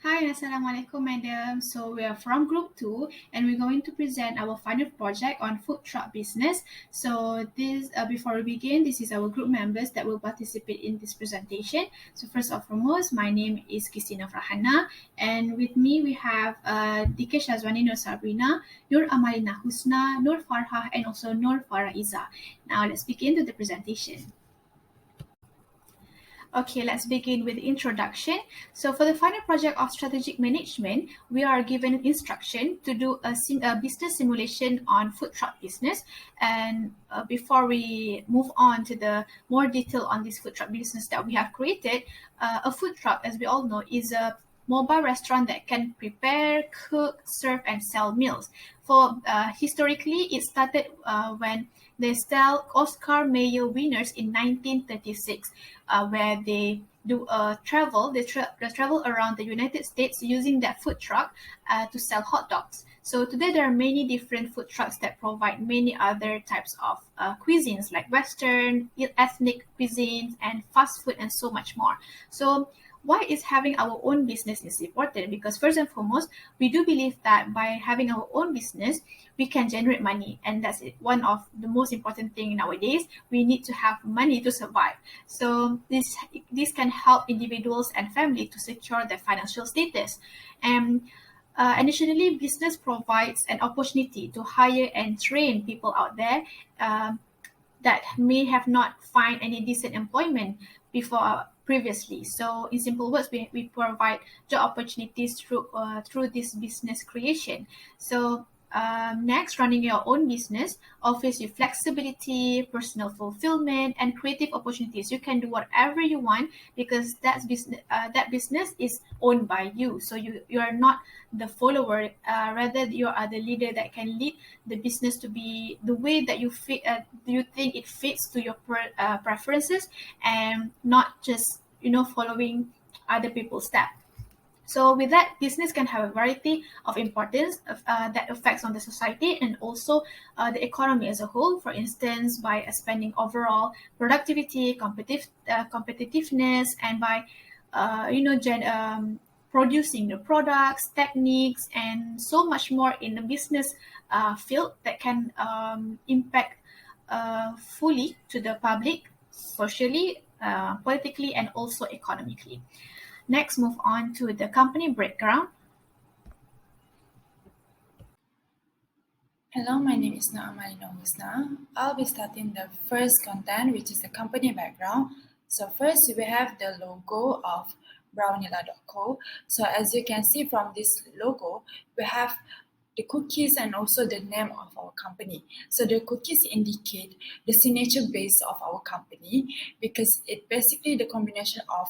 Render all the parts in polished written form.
Hi, Assalamualaikum, madam. So we are from Group 2 and we're going to present our final project on food truck business. So before we begin, this is our group members that will participate in this presentation. So first and foremost, my name is Christina Frahana, and with me we have DK Shazwani Nur Sabrina, Nur Amalina Husna, Nur Farha, and also Nur Faraiza. Now let's begin with the presentation. Okay, let's begin with the introduction. So for the final project of strategic management, we are given instruction to do a business simulation on food truck business. And before we move on to the more detail on this food truck business that we have created, a food truck, as we all know, is a mobile restaurant that can prepare, cook, serve, and sell meals. For historically, it started when they sell Oscar Mayer winners in 1936, where they do travel. They travel around the United States using that food truck to sell hot dogs. So today there are many different food trucks that provide many other types of cuisines like Western, ethnic cuisines, and fast food, and so much more. So why is having our own business is important? Because first and foremost, we do believe that by having our own business, we can generate money, and that's one of the most important thing nowadays. We need to have money to survive. So this can help individuals and family to secure their financial status. And additionally, business provides an opportunity to hire and train people out there that may have not find any decent employment before previously. So in simple words, we provide job opportunities through this business creation. So next, running your own business offers you flexibility, personal fulfillment, and creative opportunities. You can do whatever you want because that business is owned by you. So you are not the follower, rather you are the leader that can lead the business to be the way that you think it fits to your preferences, and not just following other people's steps. So with that, business can have a variety of importance that affects on the society and also the economy as a whole. For instance, by expanding overall productivity, competitiveness, and by producing the products, techniques, and so much more in the business field that can impact fully to the public, socially, politically, and also economically. Next, move on to the company background. Hello, my name is Amalina Husna. I'll be starting the first content, which is the company background. So first, we have the logo of Browniella.co. So as you can see from this logo, we have the cookies and also the name of our company. So the cookies indicate the signature base of our company because it basically the combination of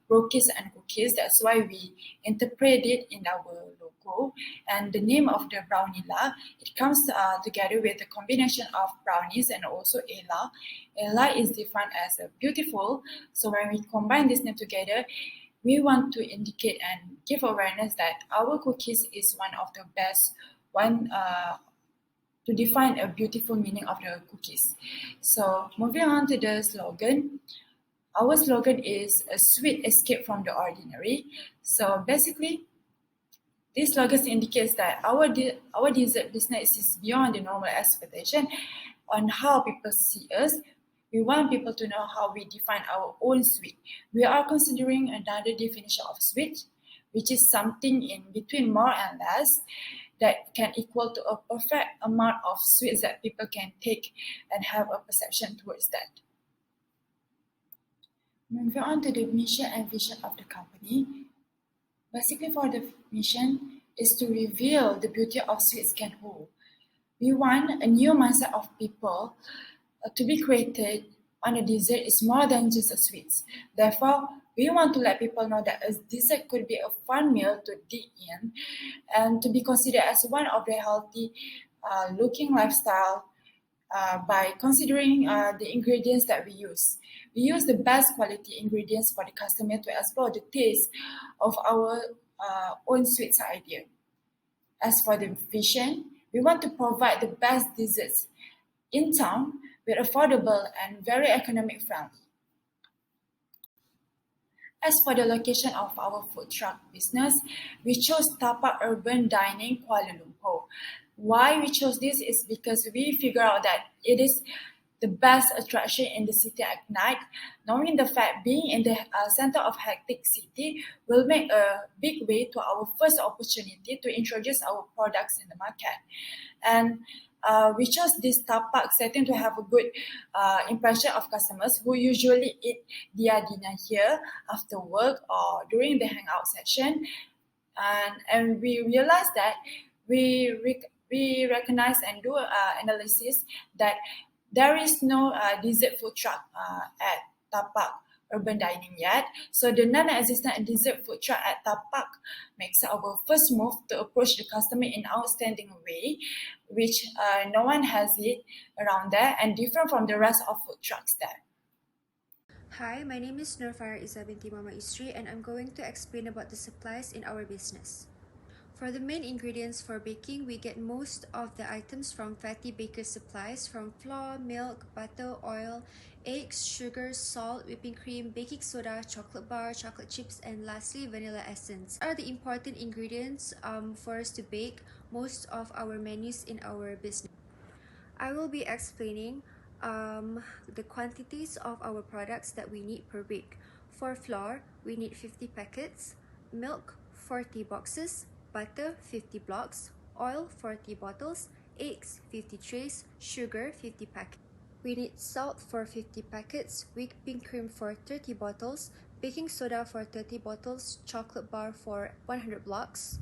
brookies and cookies. That's why we interpret it in our logo. And the name of the Browniella, it comes together with the combination of brownies and also Ella. Ella is defined as a beautiful. So when we combine this name together, we want to indicate and give awareness that our cookies is one of the best one to define a beautiful meaning of the cookies. So moving on to the slogan. Our slogan is a sweet escape from the ordinary. So basically, this slogan indicates that our dessert business is beyond the normal expectation on how people see us. We want people to know how we define our own sweet. We are considering another definition of sweet, which is something in between more and less that can equal to a perfect amount of sweets that people can take and have a perception towards that. Moving on to the mission and vision of the company. Basically, for the mission is to reveal the beauty of sweets can hold. We want a new mindset of people to be created on a dessert is more than just a sweets. Therefore, we want to let people know that a dessert could be a fun meal to dig in and to be considered as one of the healthy looking lifestyle by considering the ingredients that we use. We use the best quality ingredients for the customer to explore the taste of our own sweets idea. As for the vision, we want to provide the best desserts in town with affordable and very economic friendly. As for the location of our food truck business, we chose Tapak Urban Dining Kuala Lumpur. Why we chose this is because we figure out that it is the best attraction in the city at night. Knowing the fact being in the center of hectic city will make a big way to our first opportunity to introduce our products in the market. And we chose this tapak setting to have a good impression of customers who usually eat their dinner here after work or during the hangout session. And we realized that we recognize and do analysis that there is no dessert food truck at Tapak Urban Dining yet. So the non-existent dessert food truck at Tapak makes our first move to approach the customer in outstanding way, which no one has it around there and different from the rest of food trucks there. Hi, my name is Nurfar Isa binti Mama Isri, and I'm going to explain about the supplies in our business. For the main ingredients for baking, we get most of the items from Fatty Baker Supplies, from flour, milk, butter, oil, eggs, sugar, salt, whipping cream, baking soda, chocolate bar, chocolate chips, and lastly, vanilla essence. These are the important ingredients for us to bake most of our menus in our business. I will be explaining the quantities of our products that we need per week. For flour, we need 50 packets, milk 40 boxes, butter 50 blocks, oil 40 bottles, eggs 50 trays, sugar 50 packets. We need salt for 50 packets, whipping cream for 30 bottles, baking soda for 30 bottles, chocolate bar for 100 blocks,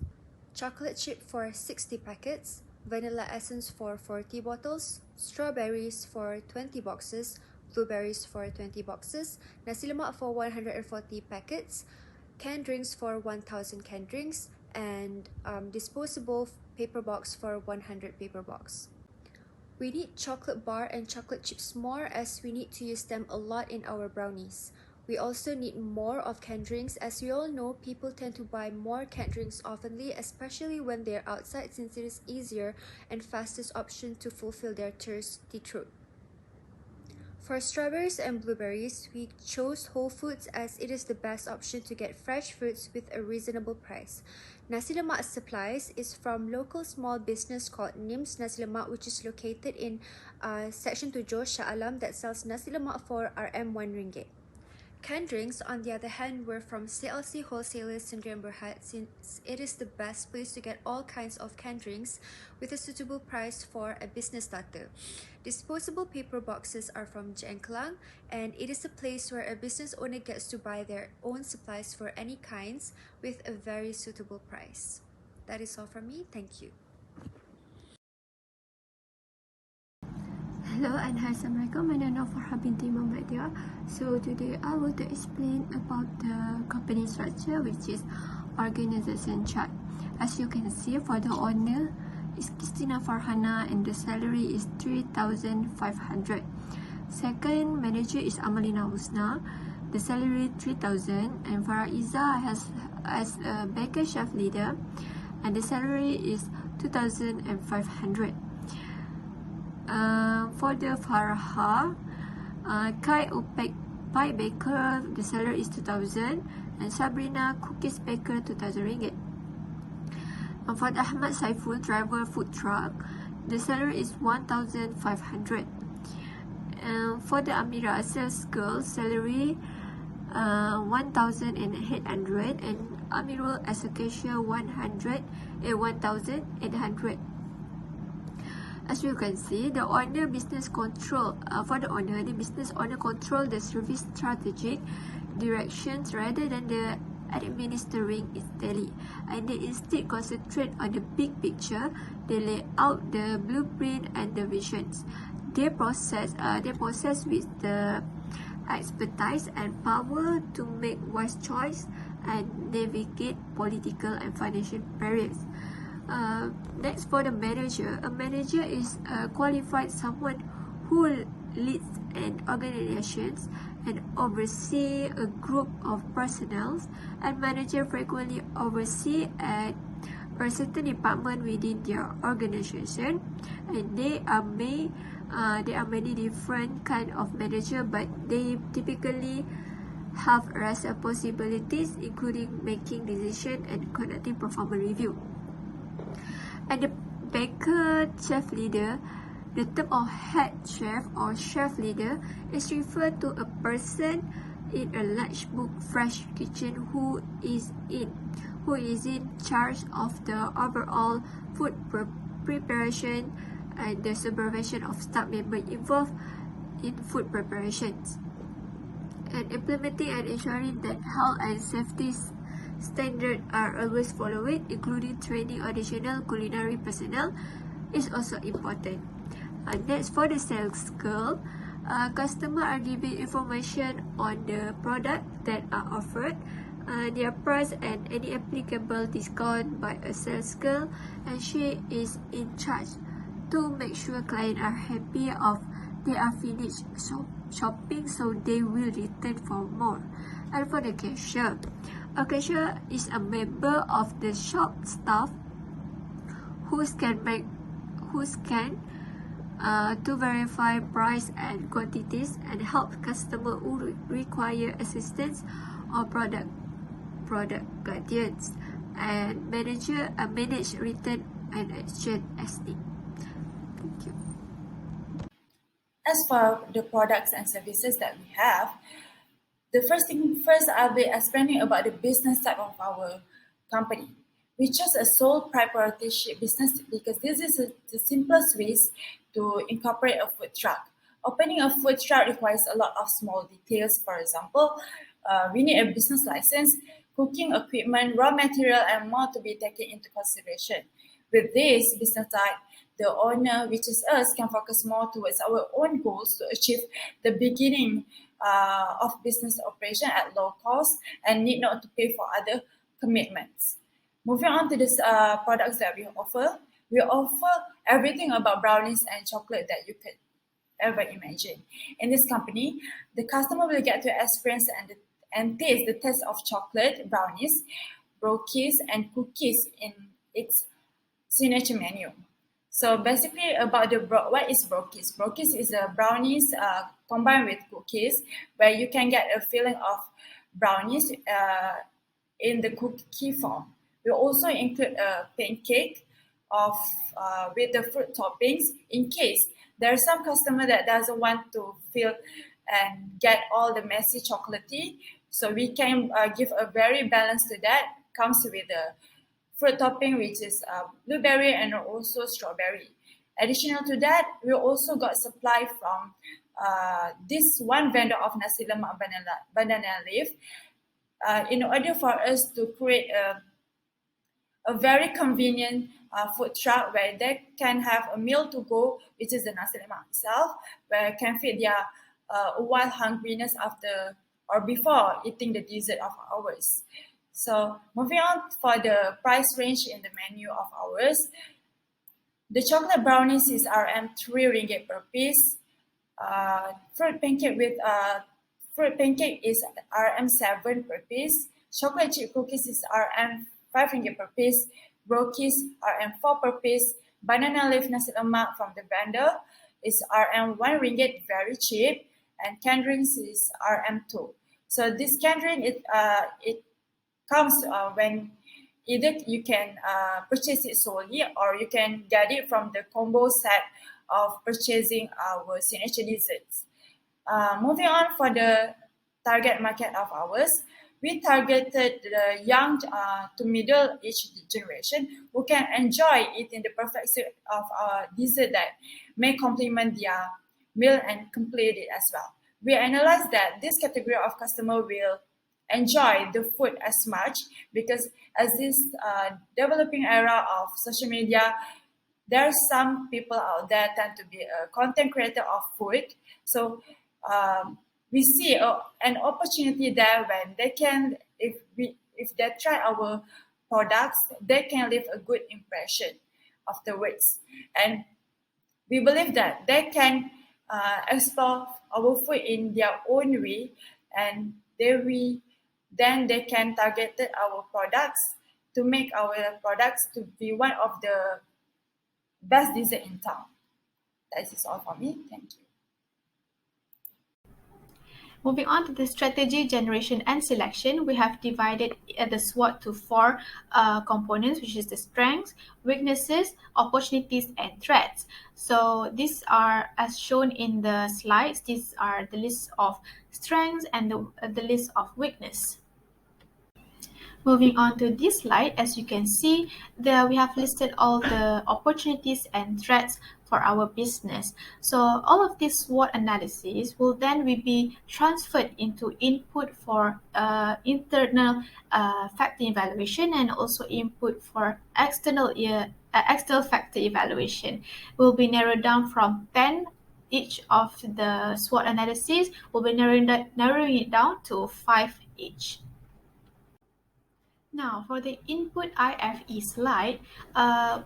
chocolate chip for 60 packets, vanilla essence for 40 bottles, strawberries for 20 boxes, blueberries for 20 boxes, nasi lemak for 140 packets, canned drinks for 1000 canned drinks, and disposable paper box for 100 paper box. We need chocolate bar and chocolate chips more as we need to use them a lot in our brownies. We also need more of canned drinks. As we all know, people tend to buy more canned drinks oftenly, especially when they're outside, since it is easier and fastest option to fulfill their thirsty throat. For strawberries and blueberries, we chose whole foods as it is the best option to get fresh fruits with a reasonable price. Nasi lemak supplies is from local small business called Nims Nasi Lemak, which is located in Section 7 Shah Alam, that sells nasi lemak for RM RM1. Canned drinks, on the other hand, were from CLC Wholesalers Sdn Berhad, since it is the best place to get all kinds of canned drinks with a suitable price for a business starter. Disposable paper boxes are from Jengkelang, and it is a place where a business owner gets to buy their own supplies for any kinds with a very suitable price. That is all from me. Thank you. Hello and hi, Assalamualaikum. My name is Farha binti Muhammad Dia. So today I will to explain about the company structure, which is organization chart. As you can see, for the owner is Christina Farhana and the salary is 3,500. Second manager is Amalina Husna. The salary 3,000, and Faraiza has as a baker chef leader, and the salary is 2,500. For the Farha, Kai Opek Pie Baker, the salary is 2,000, and Sabrina Cookies Baker 2,000 ringgit. For the Ahmad Saiful driver food truck, the salary is 1,500. For the Amira sales girl, salary 1,800, and Amirul as a cashier 1,800. As you can see, the owner business control. For the owner, the business owner control the service strategic directions rather than the administering its daily, and they instead concentrate on the big picture. They lay out the blueprint and the visions. They possess with the expertise and power to make wise choice and navigate political and financial barriers. Next, for the manager, a manager is qualified someone who leads an organization and oversee a group of personnel, and manager frequently oversee a certain department within their organization, and there are many different kind of manager, but they typically have responsibilities including making decisions and conducting performance review. And the baker chef leader, the term of head chef or chef leader is referred to a person in a large book fresh kitchen who is in charge of the overall food preparation and the supervision of staff members involved in food preparations, and implementing and ensuring that health and safety standards are always followed, including training additional culinary personnel, is also important. Next, for the sales girl, customers are given information on the product that are offered, their price and any applicable discount by a sales girl, and she is in charge to make sure clients are happy of they are finished shopping, so they will return for more. And for the cashier, a cashier is a member of the shop staff who scan to verify price and quantities and help customers who require assistance or product guidance, and manage return and exchange as needed. Thank you. As for the products and services that we have, the first thing first, I'll be explaining about the business type of our company. We chose a sole proprietorship business because this is the simplest ways to incorporate a food truck. Opening a food truck requires a lot of small details. For example, we need a business license, cooking equipment, raw material, and more to be taken into consideration. With this business type, the owner, which is us, can focus more towards our own goals to achieve the beginning of business operation at low cost and need not to pay for other commitments. Moving on to the products that we offer everything about brownies and chocolate that you could ever imagine. In this company, the customer will get to experience and taste the taste of chocolate, brownies, brookies, and cookies in its signature menu. So basically about what is brookies? Brookies is a brownies combined with cookies where you can get a feeling of brownies in the cookie form. We also include a pancake of with the fruit toppings in case there are some customer that doesn't want to feel and get all the messy chocolatey. So we can give a very balance to that. Comes with a fruit topping which is blueberry and also strawberry. Additional to that, we also got supply from this one vendor of nasi lemak banana leaf in order for us to create a very convenient food truck where they can have a meal to go, which is the nasi lemak itself, where can fit their wild hungriness after or before eating the dessert of ours. So moving on for the price range in the menu of ours, the chocolate brownies is RM 3 ringgit per piece. Fruit pancake is RM 7 per piece. Chocolate chip cookies is RM 5 ringgit per piece. Brookies RM 4 per piece. Banana leaf nasi lemak from the vendor is RM 1 ringgit, very cheap. And canned drinks is RM 2. So this canned drink it comes when either you can purchase it solely or you can get it from the combo set of purchasing our signature desserts. Moving on for the target market of ours, we targeted the young to middle-aged generation who can enjoy eating the perfect set of dessert that may complement their meal and complete it as well. We analyzed that this category of customer will enjoy the food as much because as this developing era of social media, there are some people out there tend to be a content creator of food. So we see an opportunity there when they can, if they try our products, they can leave a good impression afterwards. And we believe that they can explore our food in their own way, and then they can target our products to make our products to be one of the best dessert in town. That is all for me. Thank you. Moving on to the strategy generation and selection, we have divided the SWOT to four components, which is the strengths, weaknesses, opportunities, and threats. So these are, as shown in the slides, these are the list of strengths and the list of weakness. Moving on to this slide, as you can see, there we have listed all the opportunities and threats for our business. So all of this SWOT analysis will then be transferred into input for internal factor evaluation and also input for external factor evaluation. Will be narrowed down from 10 each of the SWOT analysis. Will be narrowing it down to 5 each. Now, for the input IFE slide,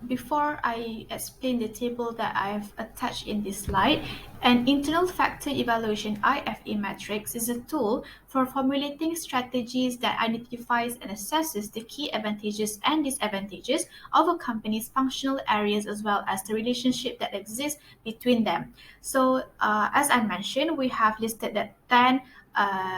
before I explain the table that I've attached in this slide, an internal factor evaluation IFE matrix is a tool for formulating strategies that identifies and assesses the key advantages and disadvantages of a company's functional areas as well as the relationship that exists between them. So, as I mentioned, we have listed the 10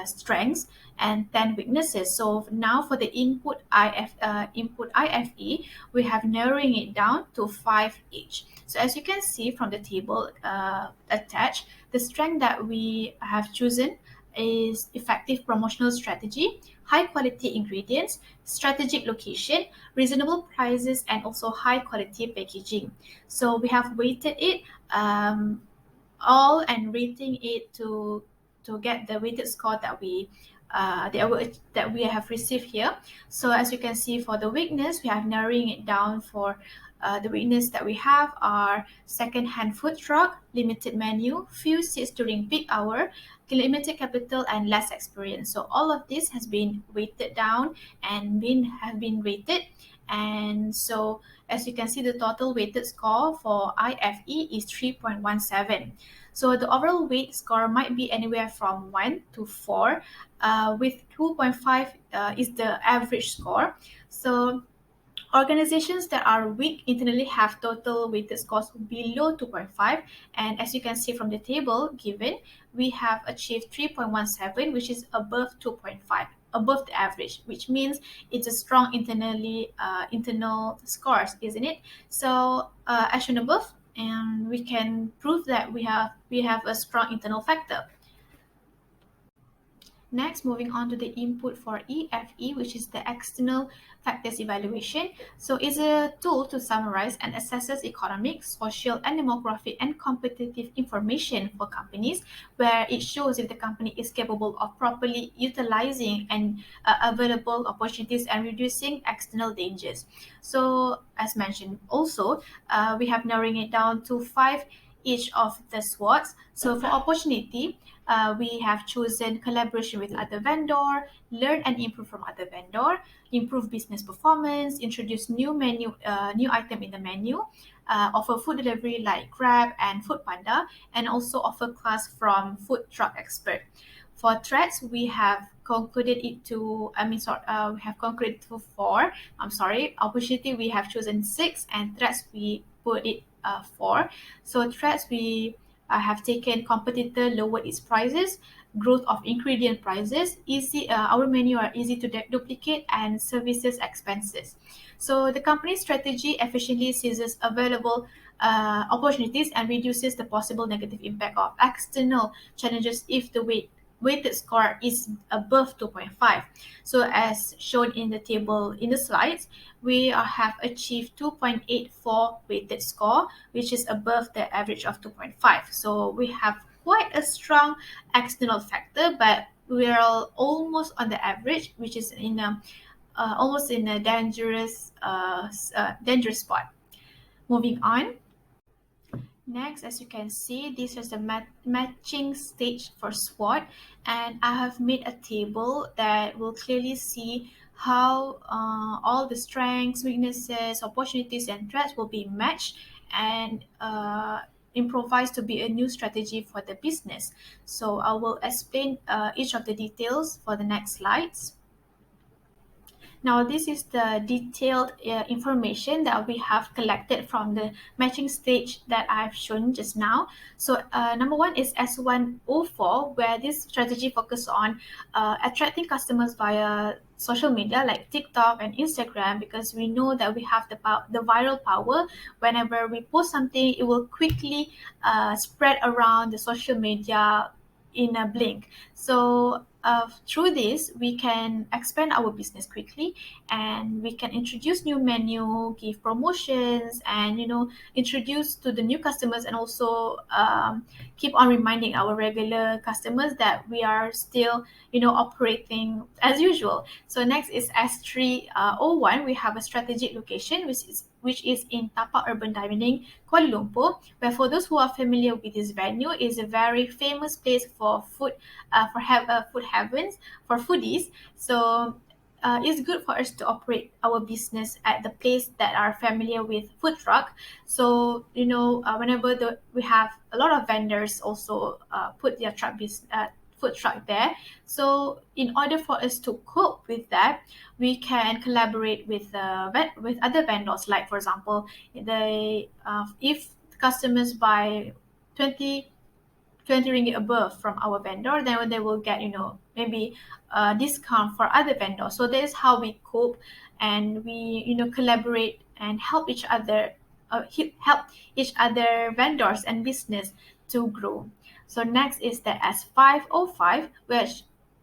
strengths and 10 weaknesses. So now for the input IFE, we have narrowing it down to 5 each. So as you can see from the table attached, the strength that we have chosen is effective promotional strategy, high quality ingredients, strategic location, reasonable prices, and also high quality packaging. So we have weighted it all and rating it to get the weighted score that we have received here. So as you can see, for the weakness, we have narrowing it down for the weakness that we have are second-hand food truck, limited menu, few seats during peak hour, limited capital, and less experience. So all of this has been weighted down and have been rated. And so as you can see, the total weighted score for IFE is 3.17. So the overall weight score might be anywhere from 1 to 4, with 2.5 is the average score. So organizations that are weak internally have total weighted scores below 2.5, and as you can see from the table given, we have achieved 3.17, which is above 2.5, above the average, which means it's a strong internal scores, isn't it? So as shown above, and we can prove that we have a strong internal factor. Next, moving on to the input for EFE, which is the external factors evaluation. So it's a tool to summarize and assesses economic, social, and demographic and competitive information for companies, where it shows if the company is capable of properly utilizing and available opportunities and reducing external dangers. So as mentioned also, we have narrowing it down to 5 each of the SWOTs. So for opportunity, we have chosen collaboration with other vendor, learn and improve from other vendor, improve business performance, introduce new item in the menu, offer food delivery like Grab and Foodpanda, and also offer class from food truck expert. For threats, we have concluded it to, we have concluded to 4. Opportunity, we have chosen 6, and threats, we put it 4. So threats, we have taken competitor lowered its prices, growth of ingredient prices, our menu are easy to duplicate, and services expenses. So the company's strategy efficiently seizes available opportunities and reduces the possible negative impact of external challenges if the weighted score is above 2.5. So as shown in the table in the slides, we have achieved 2.84 weighted score, which is above the average of 2.5. So we have quite a strong external factor, but we are almost on the average, which is almost in a dangerous spot. Moving on. Next, as you can see, this is the matching stage for SWOT, and I have made a table that will clearly see how all the strengths, weaknesses, opportunities, and threats will be matched and improvised to be a new strategy for the business. So I will explain each of the details for the next slides. Now, this is the detailed information that we have collected from the matching stage that I've shown just now. So, number one is S104, where this strategy focuses on attracting customers via social media like TikTok and Instagram, because we know that we have the viral power. Whenever we post something, it will quickly spread around the social media in a blink. So through this, we can expand our business quickly, and we can introduce new menu, give promotions, and introduce to the new customers, and also keep on reminding our regular customers that we are still operating as usual. So next is S301. We have a strategic location which is in Tapak Urban Dining, Kuala Lumpur, where, for those who are familiar with this venue, is a very famous place for food, food heavens, for foodies. So it's good for us to operate our business at the place that are familiar with food truck. So whenever we have a lot of vendors also put their food truck there. So in order for us to cope with that, we can collaborate with with other vendors. Like, for example, if customers buy 20 20 ringgit above from our vendor, then they will get maybe a discount for other vendors. So that is how we cope, and we collaborate and help each other, help each other vendors and business to grow. So next is the S505,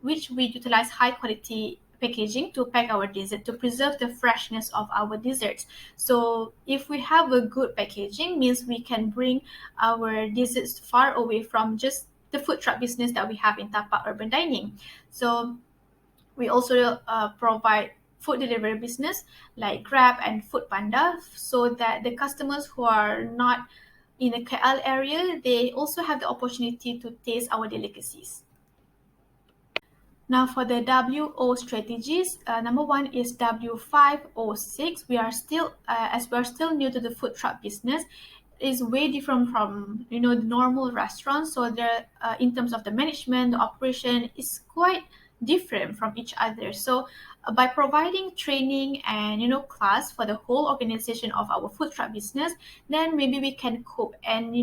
which we utilize high quality packaging to pack our dessert, to preserve the freshness of our desserts. So if we have a good packaging, means we can bring our desserts far away from just the food truck business that we have in Tapak Urban Dining. So we also provide food delivery business like Grab and Food Panda, so that the customers who are not in the KL area, they also have the opportunity to taste our delicacies. Now for the WO strategies, number one is W506. As we are still new to the food truck business, is way different from the normal restaurants. So there, in terms of the management, the operation is quite different from each other. So by providing training and class for the whole organization of our food truck business, then maybe we can cope and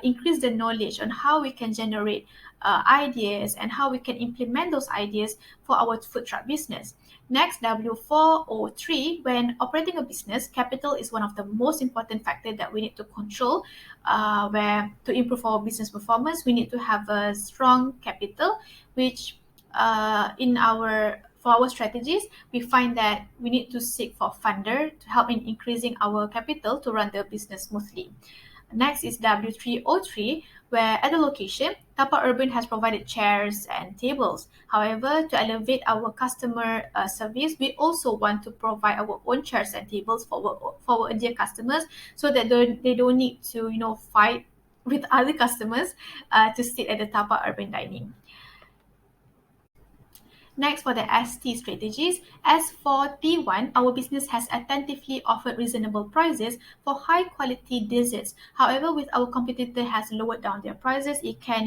increase the knowledge on how we can generate ideas and how we can implement those ideas for our food truck business. Next, W403, when operating a business, capital is one of the most important factors that we need to control. Where to improve our business performance, we need to have a strong capital, which for our strategies, we find that we need to seek for funder to help in increasing our capital to run the business smoothly. Next is W303, where at the location, Tapak Urban has provided chairs and tables. However, to elevate our customer service, we also want to provide our own chairs and tables for our dear customers, so that they don't need to fight with other customers to sit at the Tapak Urban Dining. Next, for the ST strategies, as for T1, our business has attentively offered reasonable prices for high quality desserts. However, with our competitor has lowered down their prices, it can,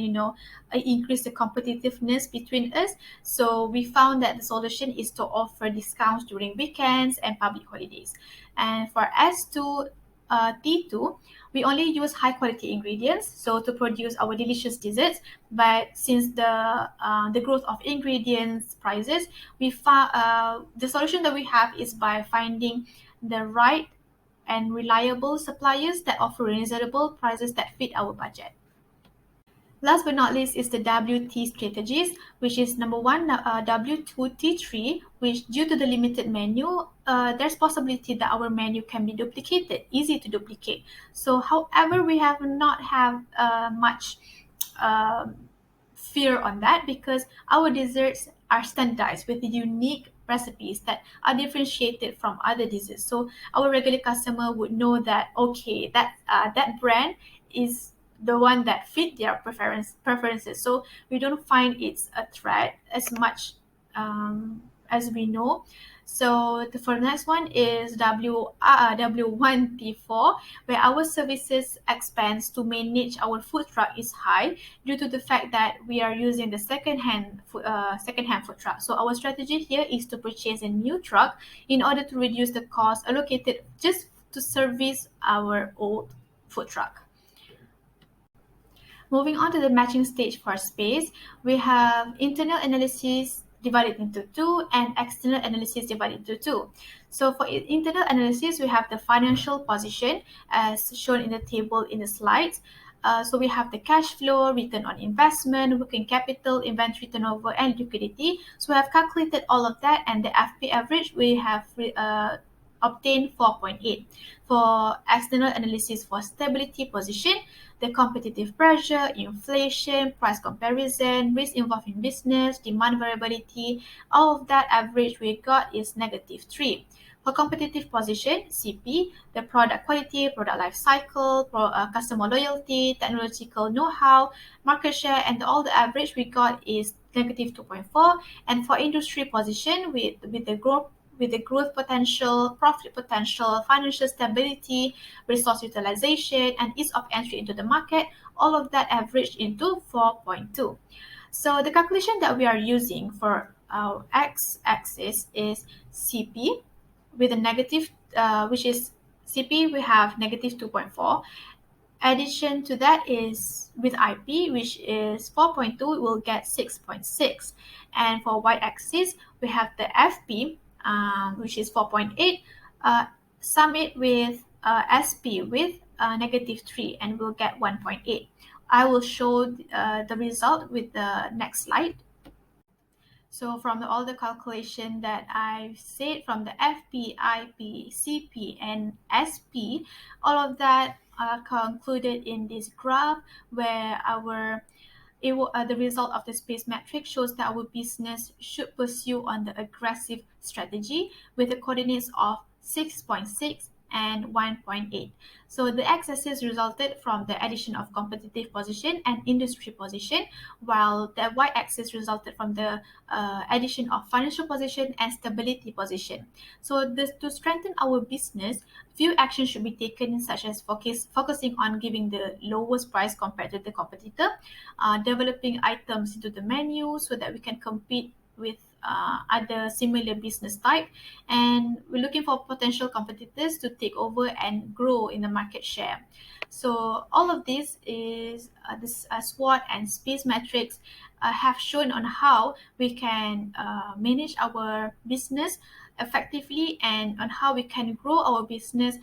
increase the competitiveness between us. So we found that the solution is to offer discounts during weekends and public holidays. And for S2, T2, we only use high quality ingredients so to produce our delicious desserts. But since the growth of ingredients prices, we found the solution that we have is by finding the right and reliable suppliers that offer reasonable prices that fit our budget. Last but not least is the WT strategies, which is number one, W2T3, which due to the limited menu, there's possibility that our menu can be duplicated, easy to duplicate. So however, we have not have much fear on that, because our desserts are standardized with unique recipes that are differentiated from other desserts. So our regular customer would know that, okay, that brand is the one that fit their preferences. So we don't find it's a threat as much as we know. So for the next one is W1T4, where our services expense to manage our food truck is high due to the fact that we are using the second-hand food truck. So our strategy here is to purchase a new truck in order to reduce the cost allocated just to service our old food truck. Moving on to the matching stage for space, we have internal analysis divided into two and external analysis divided into two. So for internal analysis, we have the financial position as shown in the table in the slides. So we have the cash flow, return on investment, working capital, inventory turnover, and liquidity. So we have calculated all of that, and the FP average we have obtained 4.8. For external analysis for stability position, the competitive pressure, inflation, price comparison, risk involved in business, demand variability, all of that average we got is -3. For competitive position, CP, the product quality, product life cycle, customer loyalty, technological know-how, market share, and all the average we got is -2.4. And for industry position, with the growth potential, profit potential, financial stability, resource utilization, and ease of entry into the market, all of that averaged into 4.2. So the calculation that we are using for our x-axis is CP with a negative, which is CP we have -2.4. Addition to that is with IP, which is 4.2, we'll get 6.6. And for y-axis, we have the FP, which is 4.8. Sum it with SP with -3, and we'll get 1.8. I will show the result with the next slide. So from all the calculation that I've said, from the FP, IP, CP, and SP, all of that are concluded in this graph where the result of the space metric shows that our business should pursue on the aggressive strategy with the coordinates of 6.6 and 1.8. So the x-axis resulted from the addition of competitive position and industry position, while the y-axis resulted from the addition of financial position and stability position. So to strengthen our business, few actions should be taken, such as focusing on giving the lowest price compared to the competitor, developing items into the menu so that we can compete with other similar business type, and we're looking for potential competitors to take over and grow in the market share. So all of this is this SWOT and space metrics have shown on how we can manage our business effectively and on how we can grow our business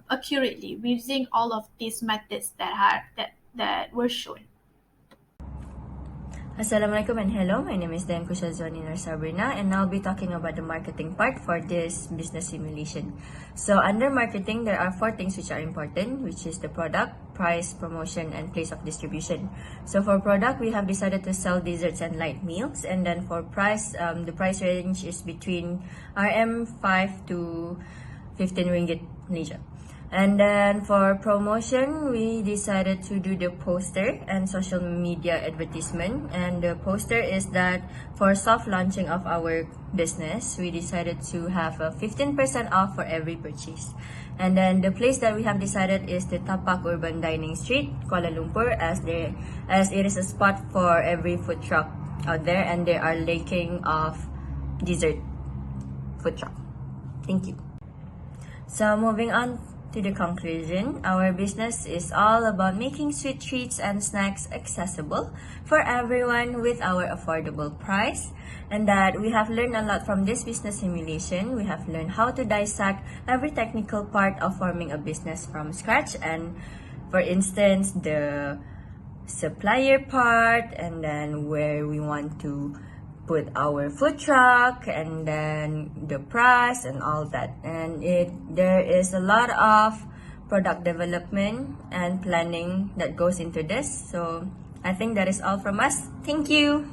accurately using all of these methods that were shown. Assalamualaikum and hello, my name is Dan Kushazoni Narsabrina, and I'll be talking about the marketing part for this business simulation. So under marketing, there are 4 things which are important, which is the product, price, promotion, and place of distribution. So for product, we have decided to sell desserts and light meals, and then for price, the price range is between RM5 to 15 ringgit Malaysia. And then for promotion, we decided to do the poster and social media advertisement. And the poster is that for soft launching of our business, we decided to have a 15% off for every purchase. And then the place that we have decided is the Tapak Urban Dining Street, Kuala Lumpur, as it is a spot for every food truck out there, and they are lacking of dessert food truck. Thank you. So moving on to the conclusion, our business is all about making sweet treats and snacks accessible for everyone with our affordable price, and that we have learned a lot from this business simulation. We have learned how to dissect every technical part of forming a business from scratch, and for instance, the supplier part, and then where we want to put our food truck, and then the price and all that. And there is a lot of product development and planning that goes into this. So I think that is all from us. Thank you.